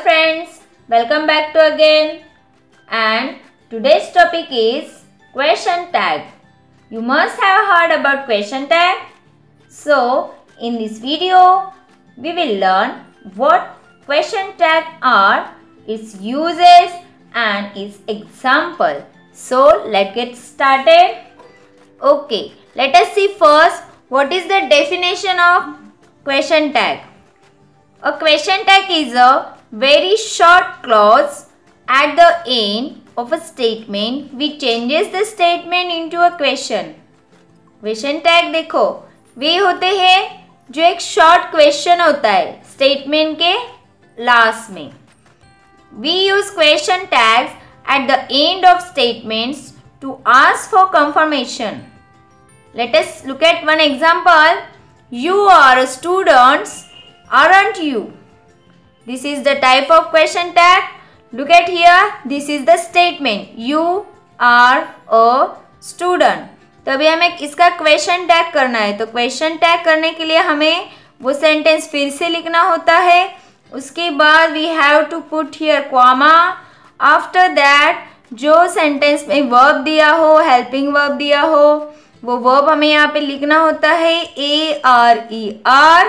friends, welcome back to again, and today's topic is question tag. You must have heard about question tag. So in this video we will learn what question tag are, its uses and its example. So let's get started. Okay, let us see first what is the definition of question tag. A question tag is a very short clause at the end of a statement which changes the statement into a question. Question tag देखो वे होते हैं जो एक short question होता है statement के last में. We use question tags at the end of statements to ask for confirmation. Let us look at one example. You are a student, aren't you? This is the type of question tag. Look at here. This is the statement. You are a student. तो अभी हमें इसका question tag करना है. तो question tag करने के लिए हमें वो सेंटेंस फिर से लिखना होता है. उसके बाद we have to put here comma. After that जो सेंटेंस में वर्ब दिया हो, हेल्पिंग वर्ब दिया हो, वो वर्ब हमें यहाँ पे लिखना होता है ARER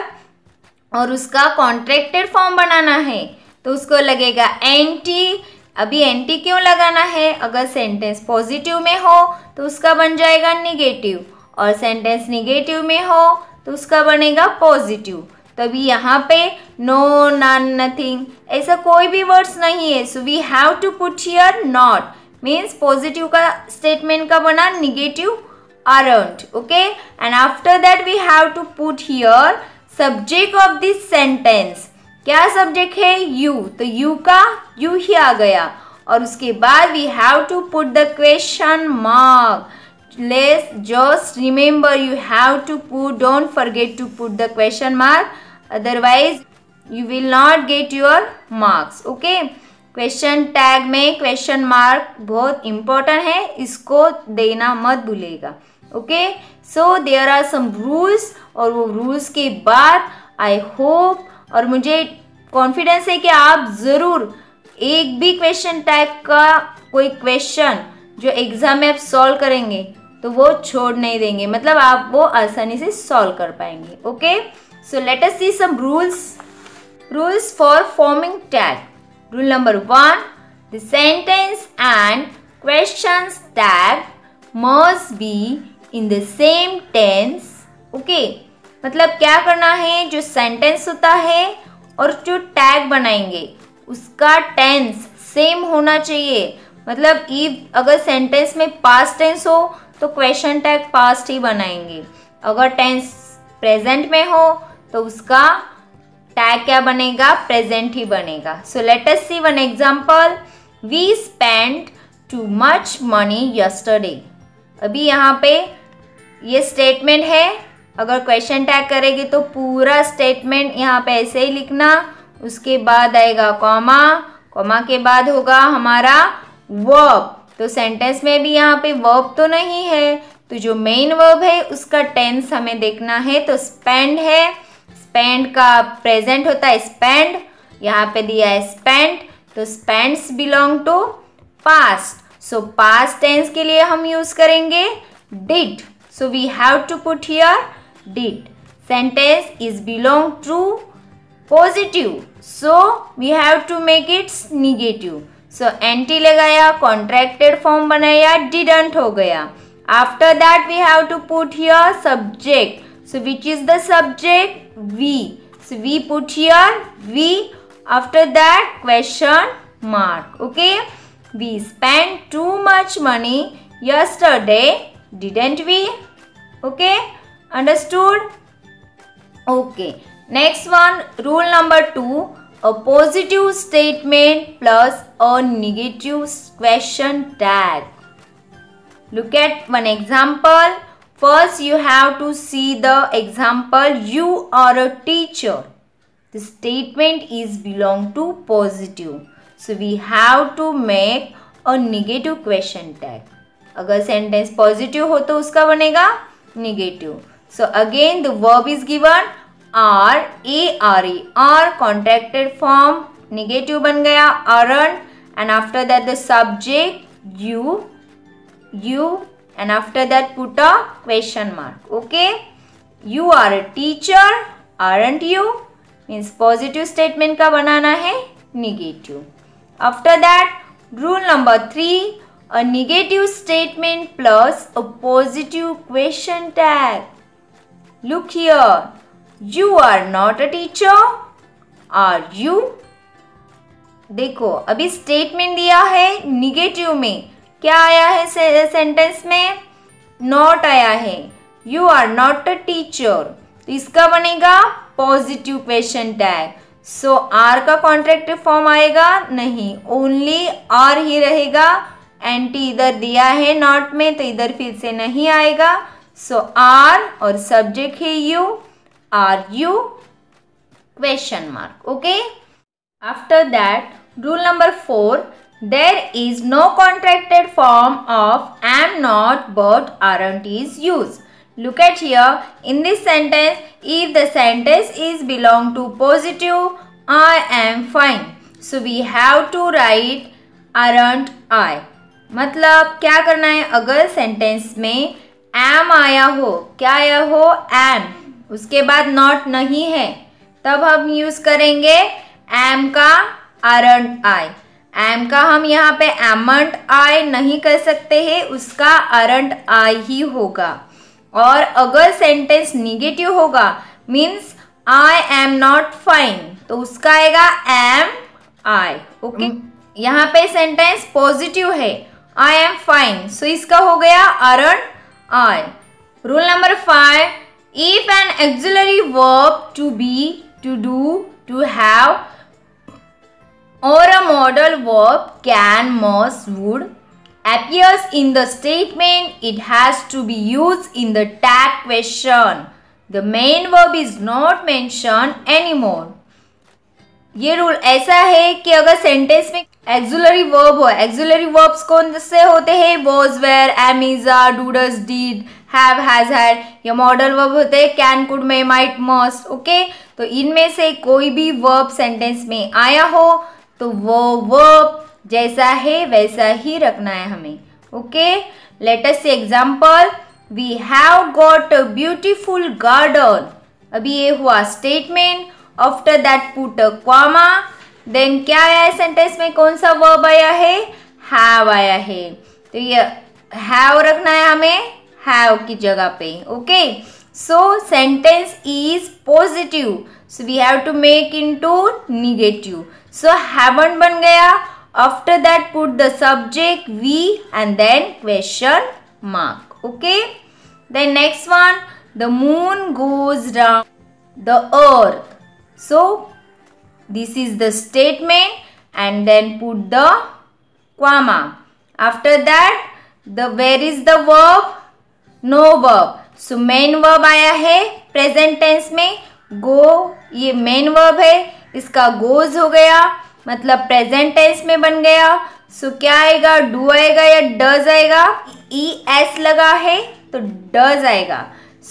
और उसका कॉन्ट्रैक्टेड फॉर्म बनाना है. तो उसको लगेगा NT. अभी NT क्यों लगाना है? अगर सेंटेंस पॉजिटिव में हो तो उसका बन जाएगा निगेटिव और सेंटेंस निगेटिव में हो तो उसका बनेगा पॉजिटिव. तो अभी यहाँ पे नो, नन, नथिंग ऐसा कोई भी वर्ड्स नहीं है. So we have to put here not. Means positive का स्टेटमेंट का बना negative aren't. Okay, and after that we have to put here subject of this sentence. क्या सब्जेक्ट है? you. तो you का you ही आ गया और उसके बाद we have to put the question mark. Let's just remember you have to put, don't forget to put the question mark, otherwise you will not get your marks. Okay, question tag में question mark बहुत important है, इसको देना मत भूलेगा. Okay, so there are some rules और वो rules के बाद आई होप और मुझे कॉन्फिडेंस है कि आप ज़रूर एक भी क्वेश्चन टैग का कोई क्वेश्चन जो एग्जाम में आप सॉल्व करेंगे तो वो छोड़ नहीं देंगे, मतलब आप वो आसानी से सॉल्व कर पाएंगे. Okay, so let us see some rules for forming tag. Rule number 1, the sentence and questions tag must be in the same tense. Okay, मतलब क्या करना है, जो सेंटेंस होता है और जो टैग बनाएंगे उसका टेंस सेम होना चाहिए. मतलब इफ अगर सेंटेंस में पास्ट टेंस हो तो क्वेश्चन टैग पास्ट ही बनाएंगे. अगर टेंस प्रेजेंट में हो तो उसका टैग क्या बनेगा? प्रेजेंट ही बनेगा. So let us see one example. We spend too much money yesterday. अभी यहाँ पे ये स्टेटमेंट है. अगर क्वेश्चन टैग करेंगे तो पूरा स्टेटमेंट यहाँ पे ऐसे ही लिखना. उसके बाद आएगा कॉमा. कॉमा के बाद होगा हमारा वर्ब. तो सेंटेंस में भी यहाँ पे वर्ब तो नहीं है, तो जो मेन वर्ब है उसका टेंस हमें देखना है. तो स्पेंड है, स्पेंड का प्रेजेंट होता है स्पेंड. यहाँ पे दिया है स्पेंड, तो spends belong to past. So past tense के लिए हम यूज करेंगे did. So we have to put here did. Sentence is belong to positive, so we have to make its negative. So एंटी लगाया, कॉन्ट्रैक्टेड फॉर्म बनाया, didn't हो गया. After that we have to put here subject. So which is the subject? We. So we put here we. After that question mark. Okay. We spent too much money yesterday, didn't we? Okay. Understood? Okay. Next one, rule number 2. A positive statement plus a negative question tag. Look at one example. First, you have to see the example. You are a teacher. The statement is belong to positive. So, we have to make a negative question tag. अगर sentence positive हो तो उसका बनेगा negative. So, again the verb is given are, ARE, are contracted form negative बन गया aren't, and after that the subject you, and after that put a question mark. Okay, you are a teacher, aren't you means positive statement का बनाना है negative. After that rule number 3, a negative statement plus a positive question tag. Look here, you are not a teacher, are you? देखो अभी statement दिया है negative में, क्या आया है सेंटेंस में? नॉट आया है. You are not a teacher, तो इसका बनेगा positive question tag. So are का कॉन्ट्रैक्टिव फॉर्म आएगा नहीं, ओनली आर ही रहेगा. एंटी इधर दिया है नॉट में, तो इधर फिर से नहीं आएगा. सो आर और सब्जेक्ट है you, are you question mark. Okay, after that rule number 4, there is no contracted form of am not but aren't is used. Look at here, in this sentence if the sentence is belong to positive I am fine, so we have to write aren't I. मतलब क्या करना है, अगर sentence में am आया हो, क्या आया हो am, उसके बाद not नहीं है, तब हम यूज करेंगे am का aren't I. am का हम यहाँ पे amn't I नहीं कर सकते हैं, उसका aren't I ही होगा. और अगर सेंटेंस निगेटिव होगा means I am not fine, तो उसका आएगा am I. ओके, यहाँ पे सेंटेंस पॉजिटिव है I am fine, सो इसका हो गया aren't I. Rule number 5, if an auxiliary verb to be, to do, to have or a modal verb can, must, would appears in the statement, it has to be used in the tag question. The main verb is not mentioned anymore. ये rule ऐसा है कि अगर sentence में auxiliary verb हो, auxiliary verbs कौन से होते हैं? was, were, am, is, are, do, does, did, have, has, had. ये मॉडल वर्ब होते हैं can, could, may, might, must. Okay, तो इनमें से कोई भी वर्ब सेंटेंस में आया हो तो वो वर्ब जैसा है वैसा ही रखना है हमें. Okay, let us see example. We have got a beautiful garden. अभी ये हुआ statement. After that put a comma. Then क्या आया है सेंटेंस में, कौन सा वर्ब आया है? हैव आया है, तो ये हैव रखना है हमें हैव की जगह पे. Okay, so sentence is positive, so we have to make into negative. So haven't बन गया. After that put the subject we and then question mark. Okay. Then next one, the moon goes round the earth. So this is the statement and then put the comma. After that the where is the verb? No verb. So main verb आया है present tense में. Go ये main verb है, इसका goes हो गया मतलब present tense में बन गया. सो क्या आएगा, डू आएगा या डज आएगा? ई एस लगा है तो डज आएगा.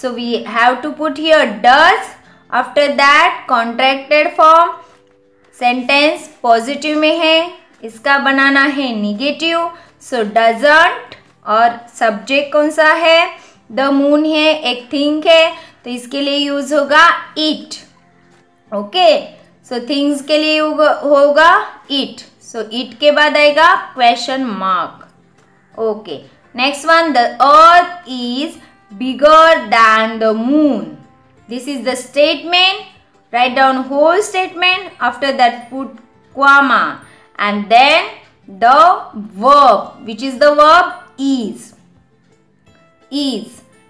So we have to put here does. After that contracted form, sentence positive में है, इसका बनाना है निगेटिव. सो डजंट और सब्जेक्ट कौन सा है? द मून है, एक थिंग है, तो इसके लिए यूज होगा इट. ओके, सो थिंग्स के लिए होगा इट. सो इट के बाद आएगा question mark. Okay, next one, the earth is bigger than the moon. This is the statement. Write down whole statement. After that put comma and then the verb, which is the verb is.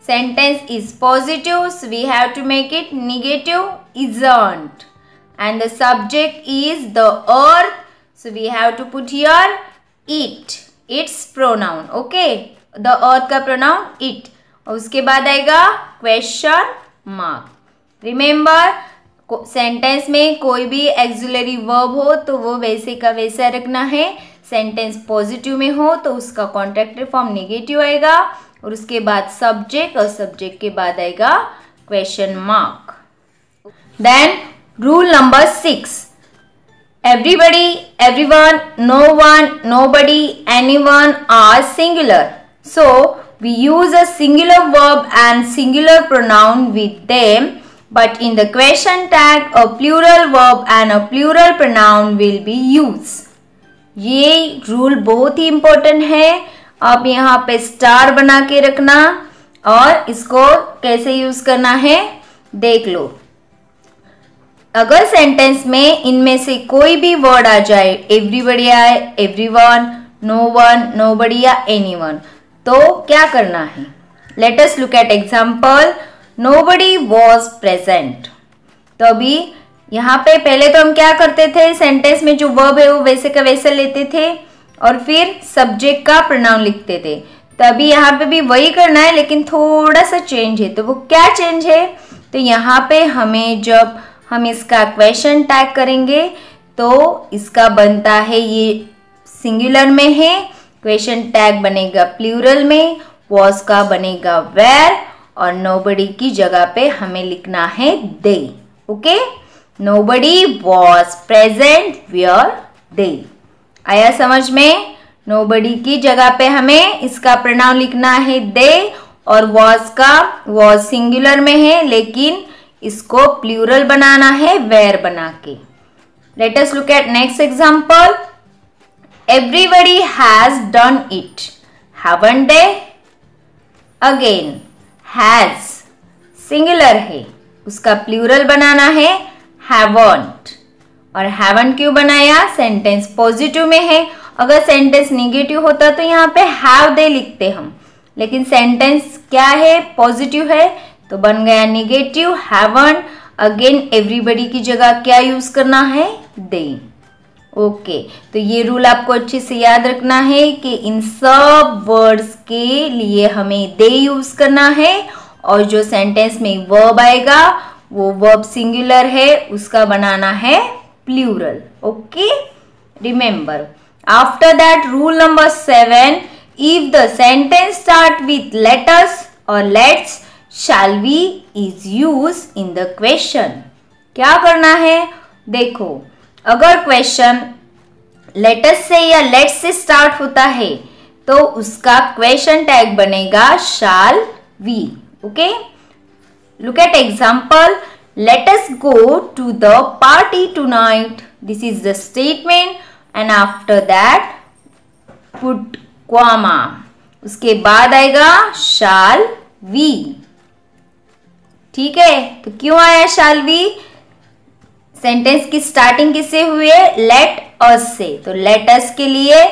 Sentence is positive, so we have to make it negative, isn't. And the subject is the earth, so we have to put here it, its pronoun. Okay, the earth का pronoun it. और उसके बाद आएगा question mark. Remember, sentence में कोई भी axillary verb हो तो वो वैसे का वैसा रखना है. सेंटेंस पॉजिटिव में हो तो उसका कॉन्ट्रैक्टेड फॉर्म नेगेटिव आएगा और उसके बाद सब्जेक्ट और सब्जेक्ट के बाद आएगा question mark. Then rule number 6, Everybody, everyone, no one, nobody, anyone are singular. So we use a singular verb and singular pronoun with them. But in the question tag, a plural verb and a plural pronoun will be used. ये rule बहुत ही important है. आप यहाँ पे star बना के रखना और इसको कैसे यूज करना है देख लो. अगर सेंटेंस में इनमें से कोई भी वर्ड आ जाए, एवरीबडी आए, एवरीवन, नो वन, नोबडी या एनीवन, तो क्या करना है. Let us look at example. Nobody was present. तो अभी यहाँ पे पहले तो हम क्या करते थे, सेंटेंस में जो वर्ब है वो वैसे का वैसे लेते थे और फिर सब्जेक्ट का प्रोनाउन लिखते थे. तो अभी यहाँ पे भी वही करना है लेकिन थोड़ा सा चेंज है. तो वो क्या चेंज है, तो यहाँ पे हमें जब हम इसका क्वेश्चन टैग करेंगे तो इसका बनता है, ये सिंगुलर में है, क्वेश्चन टैग बनेगा प्लूरल में, वॉज का बनेगा वेयर और नोबडी की जगह पे हमें लिखना है they. Okay, nobody was present where they. आया समझ में. नोबडी की जगह पे हमें इसका प्रोनाउन लिखना है दे और वॉज का, वॉज सिंगुलर में है लेकिन इसको प्लूरल बनाना है वेयर बना के. Let us look at next example. Everybody has done it, haven't they. Again has singular है, उसका प्लूरल बनाना है हैवंट. और हैवंट क्यों बनाया, सेंटेंस पॉजिटिव में है. अगर सेंटेंस निगेटिव होता तो यहाँ पे हैव दे लिखते हम, लेकिन सेंटेंस क्या है, पॉजिटिव है, तो बन गया निगेटिव हैवंट. अगेन एवरीबडी की जगह क्या यूज करना है, दे. ओके, तो ये रूल आपको अच्छे से याद रखना है कि इन सब वर्ड्स के लिए हमें दे यूज करना है और जो सेंटेंस में वर्ब आएगा वो वर्ब सिंगुलर है, उसका बनाना है plural. Okay, remember. After that rule number 7, if the sentence start with lets और let's, shall we is used in the question. क्या करना है, देखो अगर क्वेश्चन लेटस से या लेट्स से स्टार्ट होता है तो उसका क्वेश्चन टैग बनेगा shall we. Okay, look at example. Let us go to the party tonight. This is the statement and after that put comma. उसके बाद आएगा shall we. ठीक है, तो क्यों आया shall we, सेंटेंस की स्टार्टिंग किससे हुई है, लेट अस से. तो लेट अस के लिए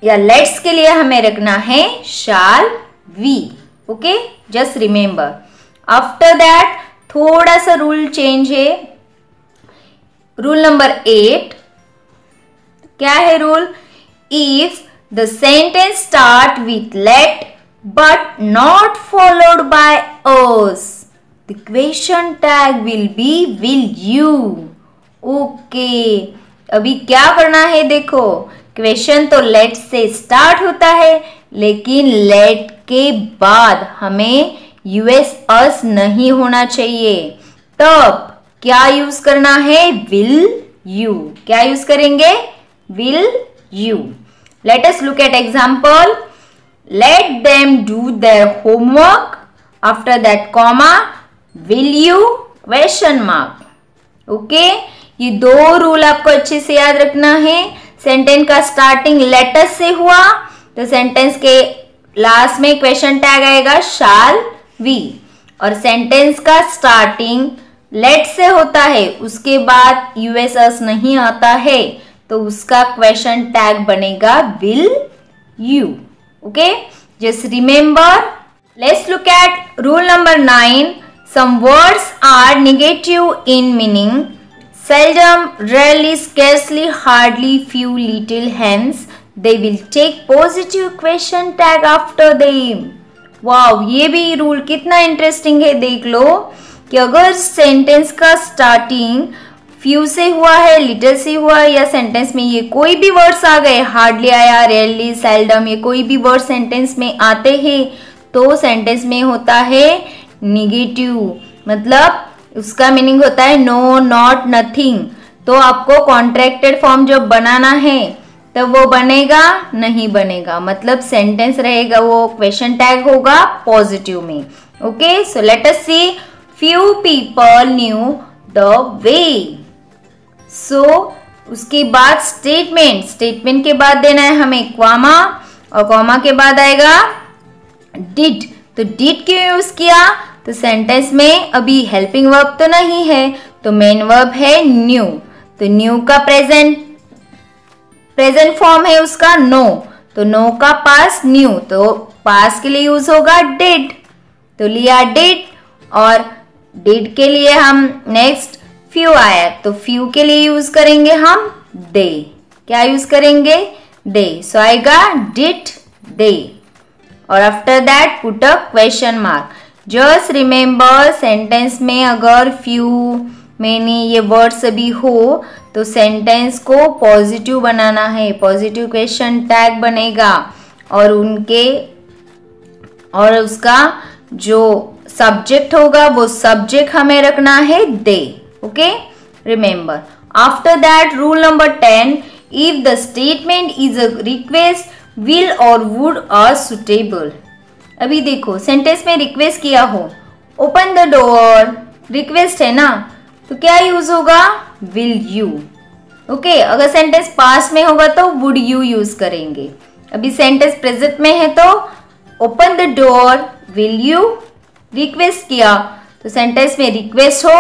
या लेट्स के लिए हमें रखना है shall we. Okay, just remember. After that थोड़ा सा रूल चेंज है. रूल नंबर 8 क्या है rule, if the sentence start with let but not followed by us, the question tag will be will you. Okay, अभी क्या करना है, देखो क्वेश्चन तो लेट से स्टार्ट होता है लेकिन लेट के बाद हमें यूएस अस नहीं होना चाहिए. तब क्या यूज करना है, विल यू. क्या यूज करेंगे, will you. Let us look at example. Let them do their homework. After that comma, will you question mark. Okay, ये दो रूल आपको अच्छे से याद रखना है. सेंटेंस का स्टार्टिंग लेटस से हुआ तो सेंटेंस के लास्ट में क्वेश्चन टैग आएगा shall we. और सेंटेंस का स्टार्टिंग लेट से होता है, उसके बाद यूएस अस नहीं आता है तो उसका क्वेश्चन टैग बनेगा will you. Okay, just remember. Let's look at rule number 9. Some words are negative in meaning. Seldom, rarely, scarcely, hardly, few, little. Hence, they will take positive question tag after them. Wow, ये भी rule कितना interesting है. देख लो कि अगर sentence का starting few से हुआ है, लिटिल से हुआ है या सेंटेंस में ये कोई भी वर्ड्स आ गए, हार्डली आया, रेयरली, सेल्डम, ये कोई भी वर्ड सेंटेंस में आते हैं तो सेंटेंस में होता है निगेटिव. मतलब उसका मीनिंग होता है नो, नॉट, नथिंग. तो आपको कॉन्ट्रैक्टेड फॉर्म जब बनाना है तब वो बनेगा नहीं बनेगा, मतलब सेंटेंस रहेगा वो क्वेश्चन टैग होगा पॉजिटिव में। Okay, so let us see few people knew the way. So उसके बाद स्टेटमेंट, स्टेटमेंट के बाद देना है हमें कॉमा, और कॉमा के बाद आएगा डिड। तो डिड क्यों यूज किया? तो सेंटेंस में अभी हेल्पिंग वर्ब तो नहीं है, तो मेन वर्ब है न्यू। तो न्यू का प्रेजेंट फॉर्म है उसका नो, तो नो का पास न्यू, तो पास के लिए यूज होगा डिड। तो लिया डिड, और डिड के लिए हम नेक्स्ट फ्यू आया, तो फ्यू के लिए यूज करेंगे हम दे। क्या यूज करेंगे? दे। सो आएगा डिड दे, और after that put a question mark. Just remember sentence में अगर फ्यू मेनी ये वर्ड्स भी हो तो सेंटेंस को पॉजिटिव बनाना है, पॉजिटिव क्वेश्चन टैग बनेगा, और उसका जो सब्जेक्ट होगा वो सब्जेक्ट हमें रखना है they. Okay, remember. After that rule number 10, if the statement is a request will or would are suitable. अभी देखो सेंटेंस में रिक्वेस्ट किया हो, ओपन द डोर, रिक्वेस्ट है ना, तो क्या यूज होगा? Will you. ओके, अगर सेंटेंस पास्ट में होगा तो वुड यू यूज करेंगे। अभी सेंटेंस प्रेजेंट में है तो open the door will you. Request किया तो सेंटेंस में रिक्वेस्ट हो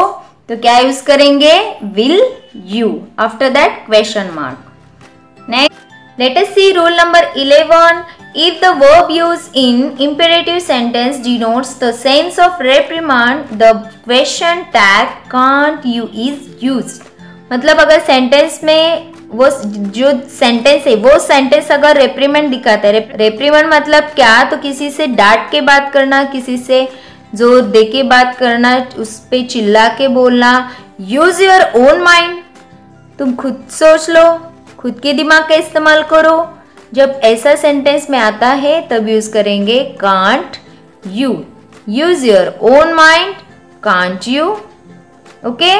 तो क्या यूज करेंगे? Will you. After that question mark. Next let us see rule number 11, if the verb used in imperative sentence denotes the sense of reprimand, the question tag can't you is used। मतलब अगर sentence में वो जो sentence है वो sentence अगर रेप्रीमेंड दिखाता है, रेप्रीमेंड मतलब क्या? तो किसी से डांट के बात करना, किसी से जोर दे के बात करना, उस पे चिल्ला के बोलना। यूज योर ओन माइंड, तुम खुद सोच लो, खुद के दिमाग का इस्तेमाल करो। जब ऐसा सेंटेंस में आता है तब यूज करेंगे can't you. Use your own mind, can't you. Okay,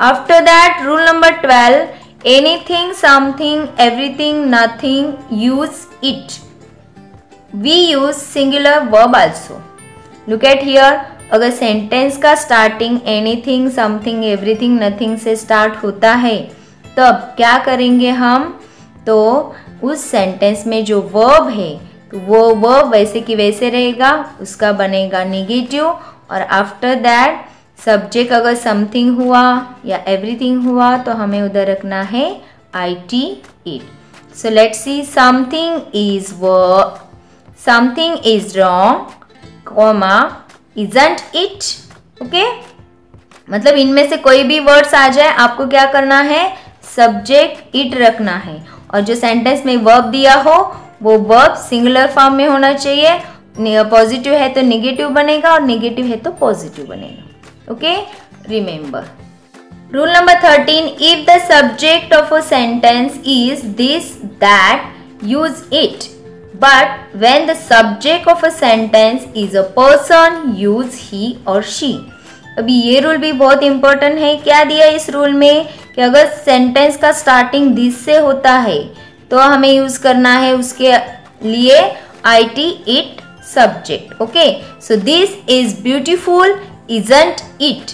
after that rule number 12, anything, something, everything, nothing, use it. We use singular verb also. Look at here, अगर सेंटेंस का starting anything, something, everything, nothing से start होता है तब क्या करेंगे हम? तो उस सेंटेंस में जो वर्ब है तो वो वर्ब वैसे की वैसे रहेगा, उसका बनेगा नेगेटिव, और आफ्टर दैट सब्जेक्ट अगर समथिंग हुआ या एवरीथिंग हुआ तो हमें उधर रखना है IT it. So let's see, something is wrong, comma, isn't it. Okay, मतलब इनमें से कोई भी वर्ड्स आ जाए आपको क्या करना है? सब्जेक्ट इट रखना है, और जो सेंटेंस में वर्ब दिया हो वो वर्ब सिंगुलर फॉर्म में होना चाहिए। पॉजिटिव है तो नेगेटिव बनेगा और नेगेटिव है तो पॉजिटिव बनेगा। Okay, remember. Rule number 13, if the subject of a sentence is this that, use it, but when the subject of a sentence is a person, use he or she. अभी ये rule भी बहुत important है। क्या दिया इस rule में कि अगर सेंटेंस का स्टार्टिंग दिस से होता है तो हमें यूज करना है उसके लिए IT it subject. Okay, so this is beautiful, isn't it.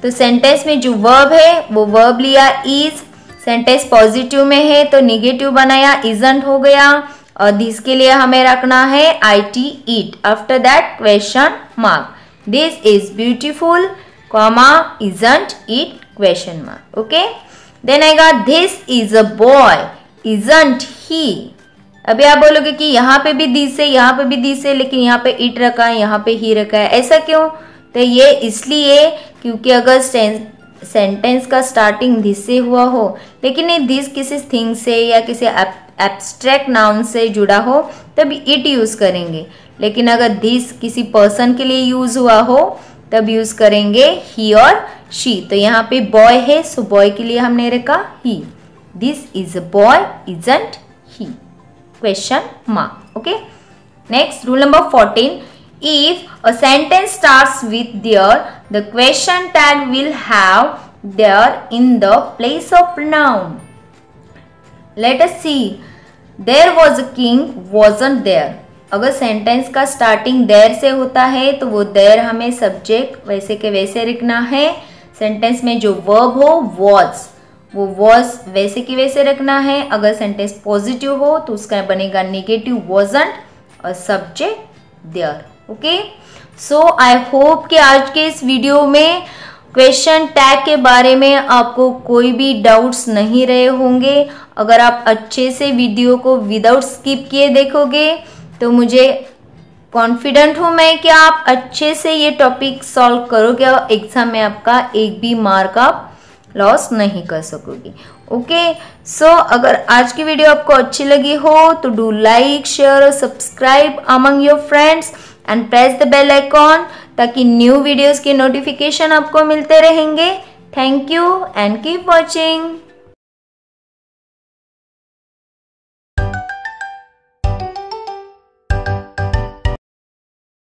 तो सेंटेंस में जो वर्ब है वो वर्ब लिया इज, सेंटेंस पॉजिटिव में है तो नेगेटिव बनाया, इजंट हो गया, और दिस के लिए हमें रखना है IT it. After that question mark. This is beautiful, comma, isn't it, question mark. Okay, then आएगा this is a boy, isn't he. अभी आप बोलोगे कि यहाँ पे भी दिस है, यहाँ पे भी दिस है, लेकिन यहाँ पे इट रखा है, यहाँ पे ही रखा है, ऐसा क्यों? तो ये इसलिए क्योंकि अगर सेंटेंस का स्टार्टिंग दिस से हुआ हो, लेकिन ये दिस किसी थिंग से या किसी एब्स्ट्रैक्ट नाउन से जुड़ा हो तब इट यूज करेंगे, लेकिन अगर दिस किसी पर्सन के लिए यूज हुआ हो तब यूज करेंगे ही और शी। तो यहाँ पे बॉय है, सो बॉय के लिए हमने रखा he. This is a boy, isn't he, question mark. Okay, next rule number 14, if a sentence starts with there, the question tag will have there in the place of pronoun. Let us see. There was a king wasn't there. अगर sentence का starting there से होता है तो वो there हमें subject वैसे के वैसे रखना है. सेंटेंस में जो वर्ब हो was, वो was वैसे की वैसे रखना है. अगर सेंटेंस पॉजिटिव हो तो उसका बनेगा नेगेटिव wasn't और subject there. Okay, so I hope कि आज के इस वीडियो में क्वेश्चन टैग के बारे में आपको कोई भी डाउट्स नहीं रहे होंगे. अगर आप अच्छे से वीडियो को विदाउट स्किप किए देखोगे तो मुझे कॉन्फिडेंट हूँ मैं कि आप अच्छे से ये टॉपिक सॉल्व करोगे और एग्जाम में आपका एक भी मार्क आप लॉस नहीं कर सकोगे. ओके, सो अगर आज की वीडियो आपको अच्छी लगी हो तो डू लाइक, शेयर और subscribe among your friends and press the bell icon ताकि न्यू वीडियोस के नोटिफिकेशन आपको मिलते रहेंगे. Thank you and keep watching.